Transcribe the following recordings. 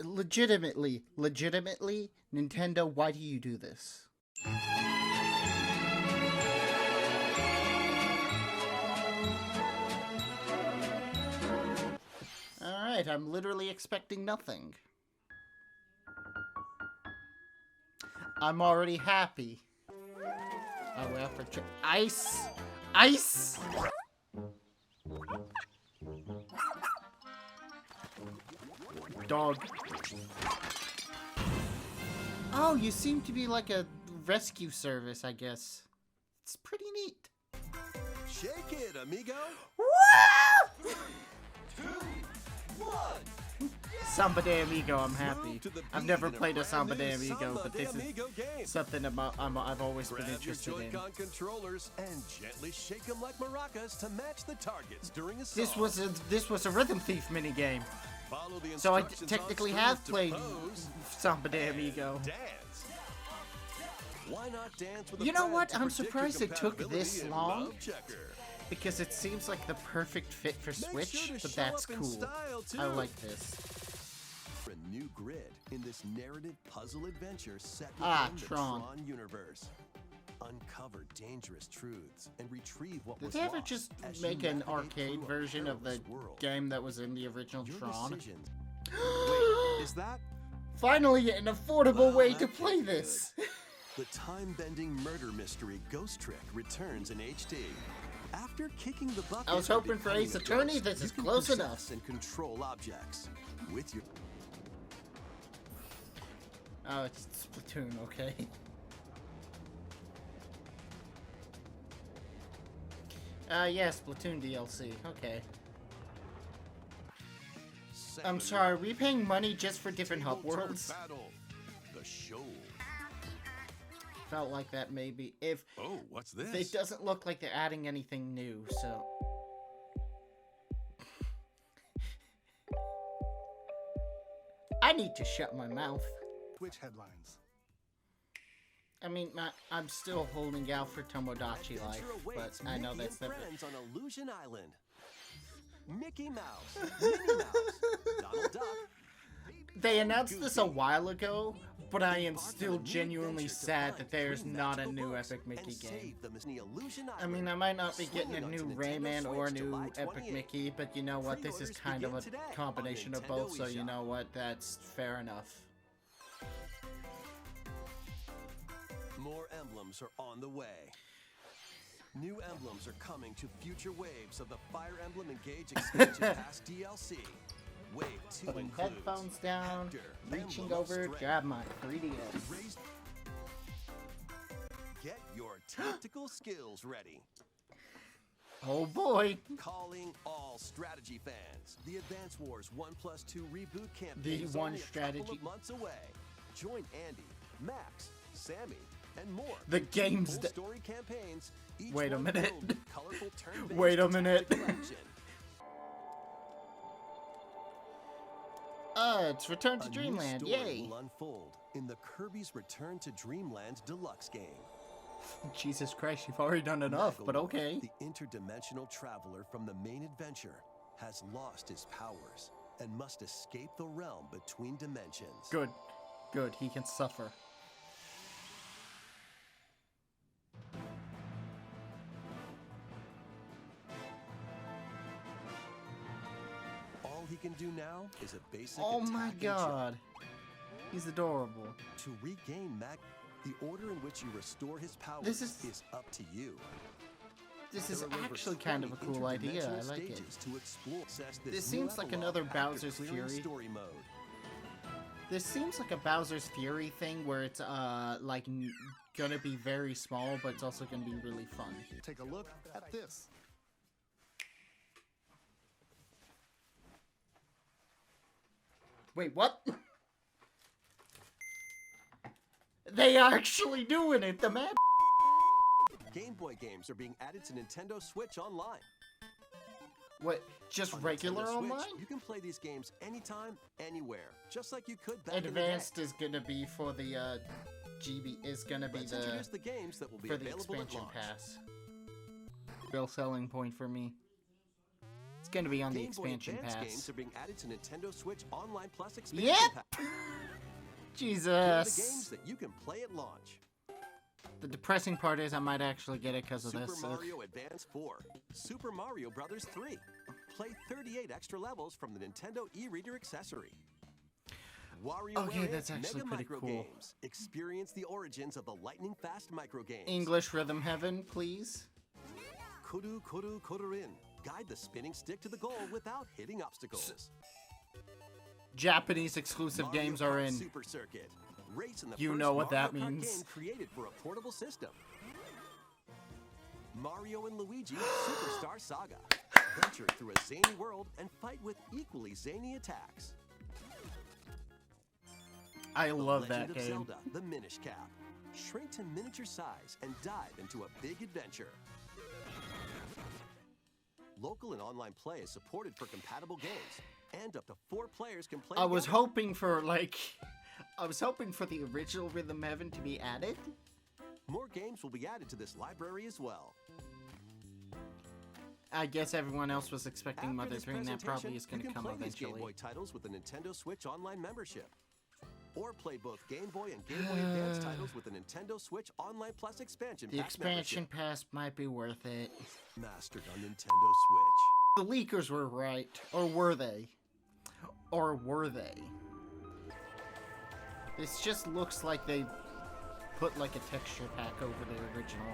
legitimately, Nintendo, why do you do this? Alright, I'm literally expecting nothing. I'm already happy. Oh, well, for ice! Ice! Dog. Oh, you seem to be like a rescue service, I guess. It's pretty neat. Shake it, amigo. Woo! 2, 1. Samba de Amigo, I'm happy. I've never played a Samba de Amigo, but this is something I've always been interested in. Grab your Joy-Con controllers and gently shake them like maracas to match the targets during a song. This was a Rhythm Thief minigame. So I technically have played Samba de Amigo. Dance. Why not dance with You know what? I'm surprised it took this long. Because it seems like the perfect fit for Switch, but that's cool. I like this. A new grid in this narrative puzzle adventure set Ah, within the Tron. universe. Uncover dangerous truths and retrieve what Did was they ever lost just as make you an navigate arcade through a version of the perilous world. game that was in the original Your Tron? decisions. Wait, is that Finally, an affordable way to that play can't be this. good. The time-bending murder mystery Ghost Trick returns in HD. After kicking the bucket, I was and hoping for becoming Ace a Attorney. ghost, This you is can close possess enough. and control objects with your. Oh, it's Splatoon, okay. Yeah, Splatoon DLC, okay. I'm sorry, are we paying money just for different hub worlds? Battle. The show. Felt like that maybe. If Oh, what's this? it doesn't look like they're adding anything new, so. I need to shut my mouth. Twitch headlines. I mean, I'm still holding out for Tomodachi Life, but I know that's the never. friends on Illusion Island. Mickey Mouse, Minnie Mouse, Donald Duck. They announced this a while ago, but I am still genuinely sad that there's not a new Epic Mickey game. I mean, I might not be getting a new Rayman or a new Epic Mickey, but you know what? This is kind of a combination of both, so you know what? That's fair enough. More emblems are on the way. New emblems are coming to future waves of the Fire Emblem Engage Expansion Pass DLC. Wave 2 Putting includes headphones down, Hector, reaching Emblem of over, Strength. grab my 3DS. Get your tactical skills ready. Oh boy! Calling all strategy fans. The Advance Wars 1+2 reboot campaign The is one only a strategy. couple of months away. Join Andy, Max, Sammy, and more. The game's Full story campaigns. Each Wait a one minute. filled with colorful turn-based Wait a minute. tactical action. It's Return to A new Dreamland, story yay! will unfold in the Kirby's Return to Dreamland Deluxe game. Jesus Christ, you've already done enough, but Magolor, okay. The interdimensional traveler from the main adventure has lost his powers and must escape the realm between dimensions. Good. Good, he can suffer. All he can do now is a basic Oh attack my and jump. god. He's adorable. To regain the order in which you restore his powers This is up to you. This is There are over actually kind of a 20 cool idea. I interdimensional like it. stages to explore. Access This new seems like epilogue another after Bowser's clearing Fury. story mode. This seems like a Bowser's Fury thing where it's like gonna be very small, but it's also gonna be really fun. Take a look at this. Wait, what? They are actually doing it, the man. Game Boy games are being added to Nintendo Switch Online. What? Just On regular Nintendo Switch, online? you can play these games anytime, anywhere, just like you could back Advanced in is gonna be for the GB is gonna the be day. Let's the introduce the games that will be for the available at expansion launch. pass. Real selling point for me. gonna be on the Game Boy expansion Advance pass. games are being added to Nintendo Switch Online Plus expansion Yep! pack. Here are the Jesus! games that you can play at launch. The depressing part is I might actually get it because of Super this. Mario Advance 4, Super Mario Bros. 3. Play 38 extra levels from the Nintendo e-reader accessory. WarioWare Okay, that's actually Mega pretty Micro cool. Games. Experience the origins of the lightning fast micro games. English Rhythm Heaven, please. Kuru Kuru Kururin. Guide the spinning stick to the goal without hitting obstacles. Japanese exclusive Mario games are Kart in. Super Circuit. Race in the You first know what that Mario Kart means. game created for a portable system. Mario and Luigi Superstar Saga. Venture through a zany world and fight with equally zany attacks. I The love Legend that of game. Zelda, the Minish Cap. Shrink to miniature size and dive into a big adventure. Local and online play is supported for compatible games, and up to 4 players can play I was together. hoping for the original Rhythm Heaven to be added. More games will be added to this library as well. I guess everyone else was expecting After Mother this 3, and that probably presentation, is going to you can come play these Game eventually. Boy titles with the Nintendo Switch Online membership. Or play both Game Boy and Game Boy Advance titles with the Nintendo Switch Online Plus expansion The pack expansion membership. pass might be worth it. Mastered on Nintendo Switch. The leakers were right. Or were they? Or were they? This just looks like they put like a texture pack over the original.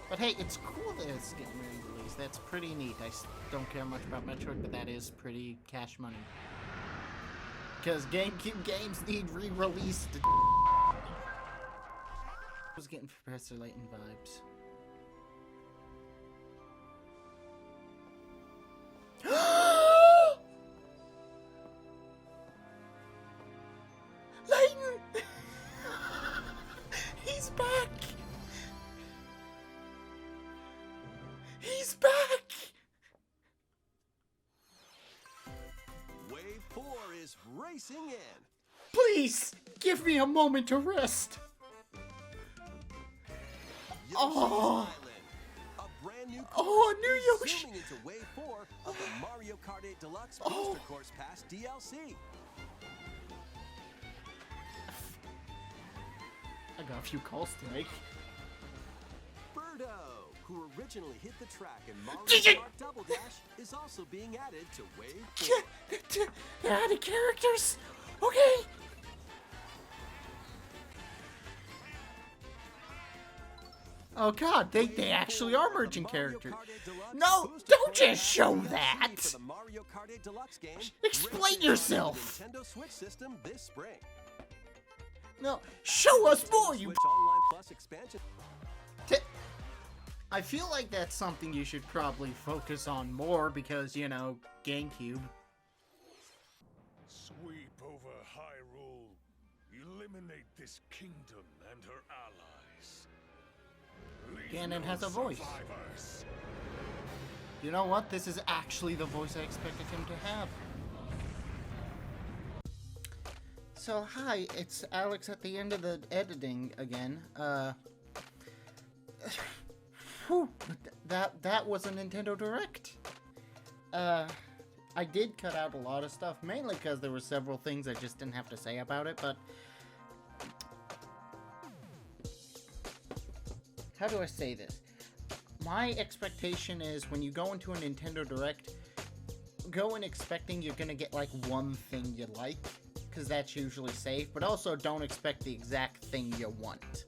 But hey, it's cool that it's getting re-released. That's pretty neat. I don't care much about Metroid, but that is pretty cash money. Because GameCube games need re-released. I was getting Professor Layton vibes. Layton! He's back! He's back! Wave 4 is racing in. Please, give me a moment to rest. Yoshi's Oh. Island. A brand new Oh, course new is Yoshi. zooming into Wave 4 of the Mario Kart 8 Deluxe Oh. Booster Course Pass DLC. I got a few calls to make. Birdo, who originally hit the track in Mario Gee. Kart Double Dash, is also being added to Wave 4. They're added characters. Okay. Oh god, they actually are merging characters. No, don't just show that. For the Mario Kart 8 Deluxe game, Explain racing on the yourself. Nintendo Switch system this spring. No, show us more, you. Switch Online Plus expansion. I feel like that's something you should probably focus on more because, you know, GameCube. Sweep over Hyrule. Eliminate this kingdom and her allies. Leave Ganon no has a voice. survivors. You know what? This is actually the voice I expected him to have. So, hi, it's Alex at the end of the editing again. Whew, that was a Nintendo Direct. I did cut out a lot of stuff, mainly because there were several things I just didn't have to say about it, but... How do I say this? My expectation is when you go into a Nintendo Direct, go in expecting you're gonna get like one thing you like, because that's usually safe, but also don't expect the exact thing you want.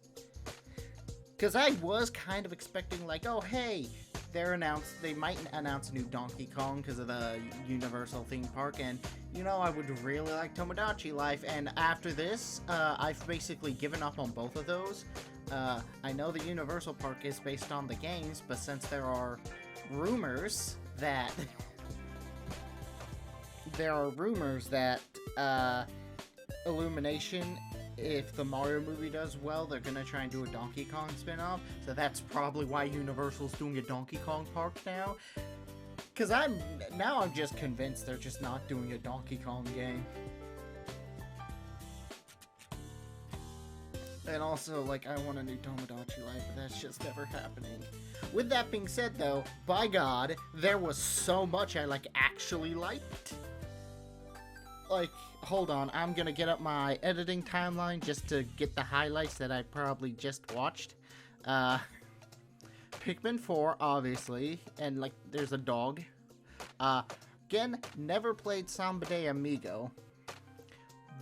Because I was kind of expecting like, oh hey, they might announce a new Donkey Kong because of the Universal theme park, and you know, I would really like Tomodachi Life, and after this, I've basically given up on both of those. I know the Universal Park is based on the games, but since there are rumors that Illumination, if the Mario movie does well, they're gonna try and do a Donkey Kong spin-off, so that's probably why Universal's doing a Donkey Kong park now. Cause I'm just convinced they're just not doing a Donkey Kong game. And also, like, I want a new Tomodachi Life, but that's just never happening. With that being said, though, by God, there was so much I, like, actually liked. Like, hold on, I'm gonna get up my editing timeline just to get the highlights that I probably just watched. Pikmin 4, obviously, and, like, there's a dog. Again, never played Samba de Amigo,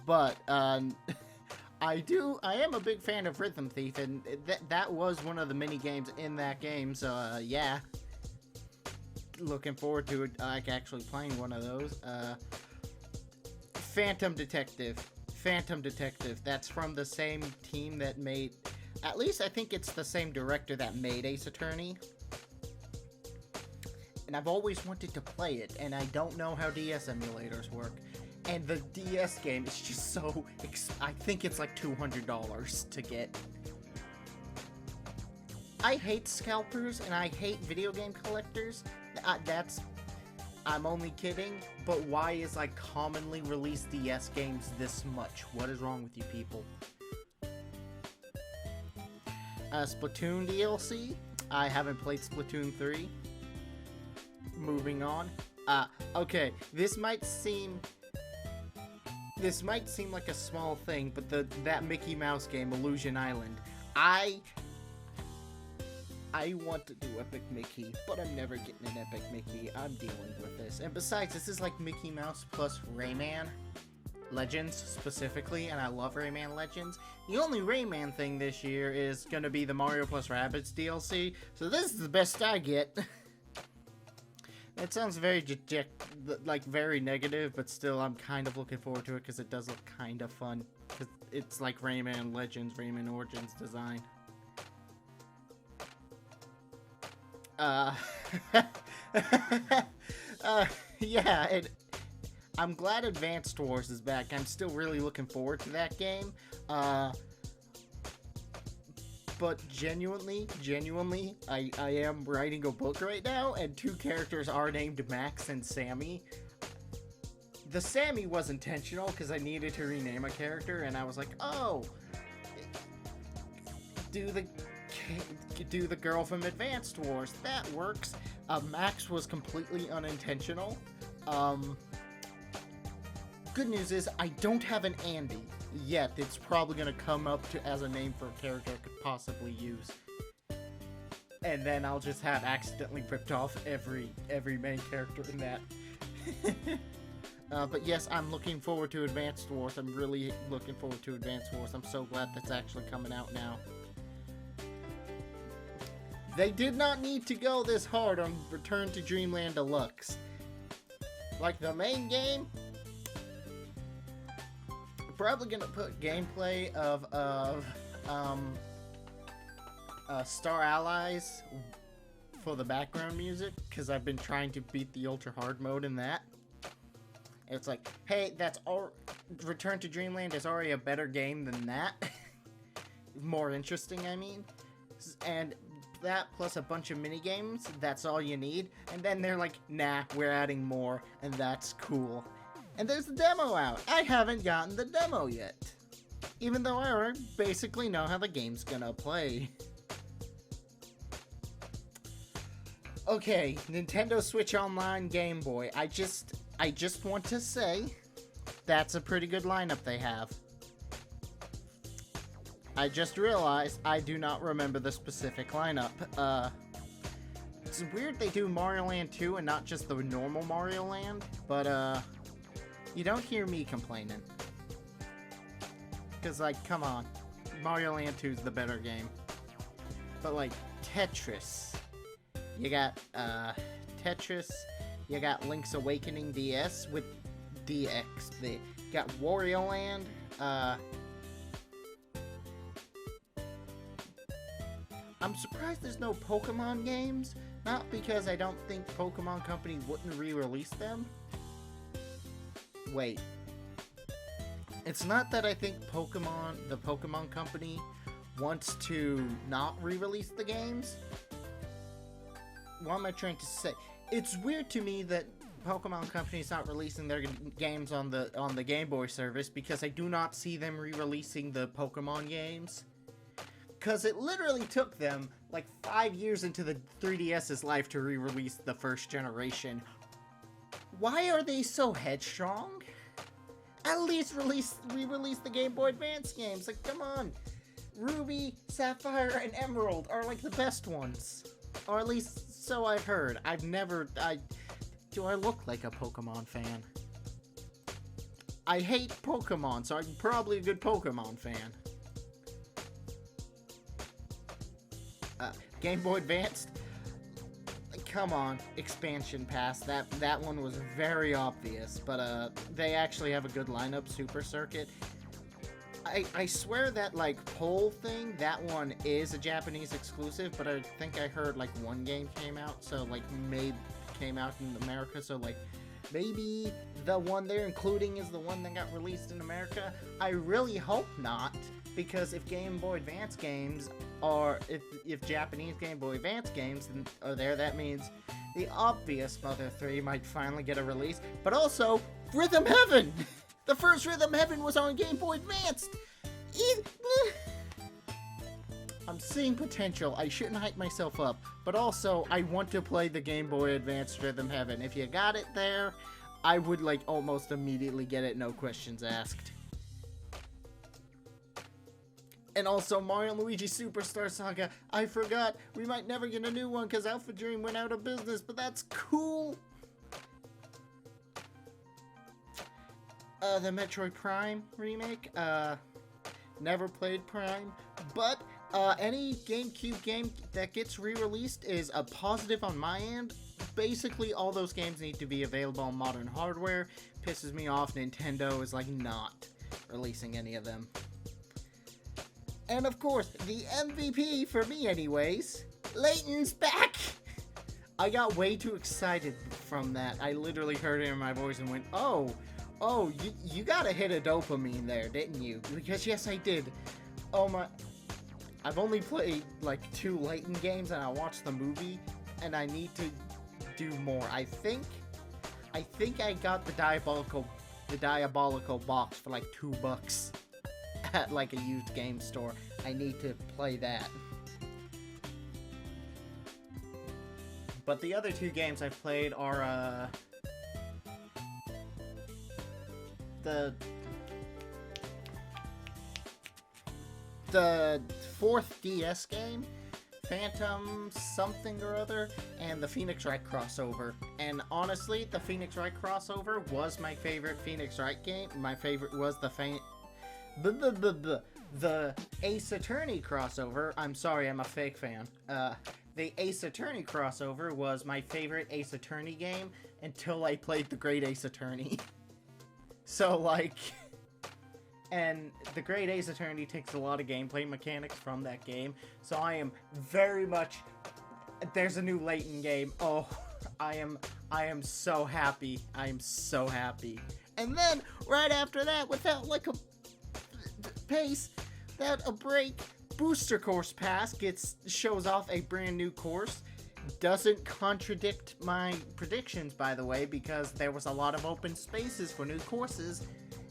but, I am a big fan of Rhythm Thief, and that was one of the mini games in that game, so, yeah. Looking forward to it, like, actually playing one of those. Phantom Detective, that's from the same team that made, at least I think it's the same director that made Ace Attorney. And I've always wanted to play it, and I don't know how DS emulators work. And the DS game is just so, I think it's like $200 to get. I hate scalpers, and I hate video game collectors. I'm only kidding, but why is, like, commonly released DS games this much? What is wrong with you people? Splatoon DLC. I haven't played Splatoon 3. Moving on. Okay, this might seem like a small thing, but that Mickey Mouse game, Illusion Island, I want to do Epic Mickey, but I'm never getting an Epic Mickey. I'm dealing with this. And besides, this is like Mickey Mouse plus Rayman Legends specifically, and I love Rayman Legends. The only Rayman thing this year is gonna be the Mario plus Rabbids DLC, so this is the best I get. That sounds very very negative, but still, I'm kind of looking forward to it because it does look kind of fun. Because it's like Rayman Legends, Rayman Origins design. Yeah, and I'm glad Advanced Wars is back. I'm still really looking forward to that game. But genuinely, I am writing a book right now, and 2 characters are named Max and Sammy. The Sammy was intentional, because I needed to rename a character, and I was like, oh, do the girl from Advanced Wars. That works. Max was completely unintentional. Good news is, I don't have an Andy yet. It's probably going to come up as a name for a character I could possibly use. And then I'll just have accidentally ripped off every main character in that. But yes, I'm looking forward to Advanced Wars. I'm really looking forward to Advanced Wars. I'm so glad that's actually coming out now. They did not need to go this hard on Return to Dreamland Deluxe. Like the main game, I'm probably gonna put gameplay of Star Allies for the background music, because I've been trying to beat the ultra hard mode in that. It's like, hey, Return to Dreamland is already a better game than that. More interesting, I mean. And that plus a bunch of mini games, that's all you need. And then they're like, nah, we're adding more, and that's cool. And there's the demo out. I haven't gotten the demo yet, even though I already basically know how the game's gonna play. Okay, Nintendo Switch Online Game Boy. I just want to say that's a pretty good lineup they have. I just realized I do not remember the specific lineup. It's weird they do Mario Land 2 and not just the normal Mario Land, but you don't hear me complaining. Because, like, come on. Mario Land 2 is the better game. But, like, Tetris. You got, Tetris. You got Link's Awakening DS with DX. You got Wario Land. I'm surprised there's no Pokemon games. Not because I don't think Pokemon Company wouldn't re-release them. Wait. It's not that I think the Pokemon Company wants to not re-release the games. What am I trying to say? It's weird to me that Pokemon Company is not releasing their games on the Game Boy service, because I do not see them re-releasing the Pokemon games. Because it literally took them like 5 years into the 3DS's life to re-release the first generation. Why are they so headstrong? At least re-release the Game Boy Advance games. Like, come on. Ruby, Sapphire, and Emerald are like the best ones. Or at least so I've heard. Do I look like a Pokemon fan? I hate Pokemon, so I'm probably a good Pokemon fan. Game Boy Advanced? Come on, expansion pass. That one was very obvious, but they actually have a good lineup. Super Circuit. I swear that like poll thing, that one is a Japanese exclusive, but I think I heard like one game came out, so like maybe came out in America, so like maybe the one they're including is the one that got released in America. I really hope not, because if Game Boy Advance games are, if Japanese Game Boy Advance games are there, that means the obvious Mother 3 might finally get a release, but also Rhythm Heaven! The first Rhythm Heaven was on Game Boy Advance! I'm seeing potential. I shouldn't hype myself up, but also I want to play the Game Boy Advance Rhythm Heaven. If you got it there, I would like almost immediately get it, no questions asked. And also Mario & Luigi Superstar Saga. I forgot, we might never get a new one because Alpha Dream went out of business, but that's cool. The Metroid Prime remake. Never played Prime, but any GameCube game that gets re-released is a positive on my end. Basically, all those games need to be available on modern hardware. Pisses me off Nintendo is like not releasing any of them. And of course, the MVP for me anyways, Layton's back! I got way too excited from that. I literally heard it in my voice and went, oh, you got a hit of dopamine there, didn't you? Because yes, I did. Oh my... I've only played like 2 Layton games and I watched the movie, and I need to do more. I think I got the diabolical box for like $2 at like a used game store. I need to play that. But the other 2 games I've played are the 4th DS game, Phantom something or other, and the Phoenix Wright crossover. And honestly, the Phoenix Wright crossover was my favorite Phoenix Wright game. My favorite was the Ace Attorney crossover. I'm sorry, I'm a fake fan. The Ace Attorney crossover was my favorite Ace Attorney game until I played the Great Ace Attorney. So, like... And the Great Ace Attorney takes a lot of gameplay mechanics from that game. So I am very much... There's a new Layton game. Oh, I am so happy. I am so happy. And then, right after that, without like a pace, without a break, Booster Course Pass shows off a brand new course. Doesn't contradict my predictions, by the way, because there was a lot of open spaces for new courses.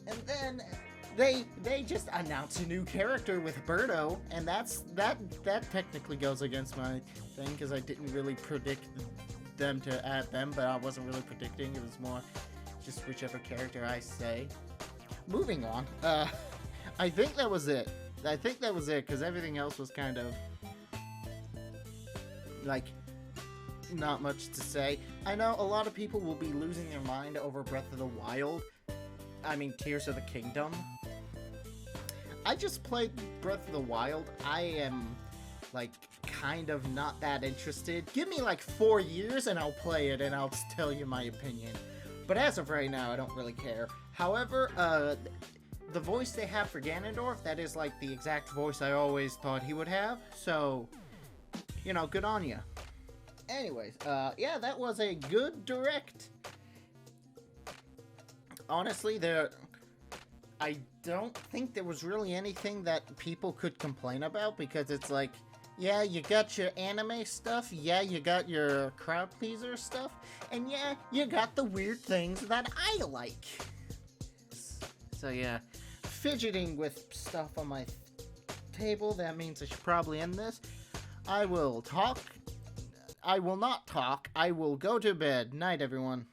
And then... They just announced a new character with Birdo, and that technically goes against my thing, because I didn't really predict them to add them, but I wasn't really predicting. It was more just whichever character I say. Moving on. I think that was it. Because everything else was kind of like not much to say. I know a lot of people will be losing their mind over Breath of the Wild. I mean, Tears of the Kingdom. I just played Breath of the Wild. I am, like, kind of not that interested. Give me, like, 4 years and I'll play it and I'll tell you my opinion. But as of right now, I don't really care. However, the voice they have for Ganondorf, that is, like, the exact voice I always thought he would have. So, you know, good on ya. Anyways, yeah, that was a good direct. Honestly, I don't think there was really anything that people could complain about, because it's like, yeah, you got your anime stuff, yeah, you got your crowd pleaser stuff, and yeah, you got the weird things that I like. So yeah, fidgeting with stuff on my table. That means I should probably end this. I will not talk. I will go to bed. Night, everyone.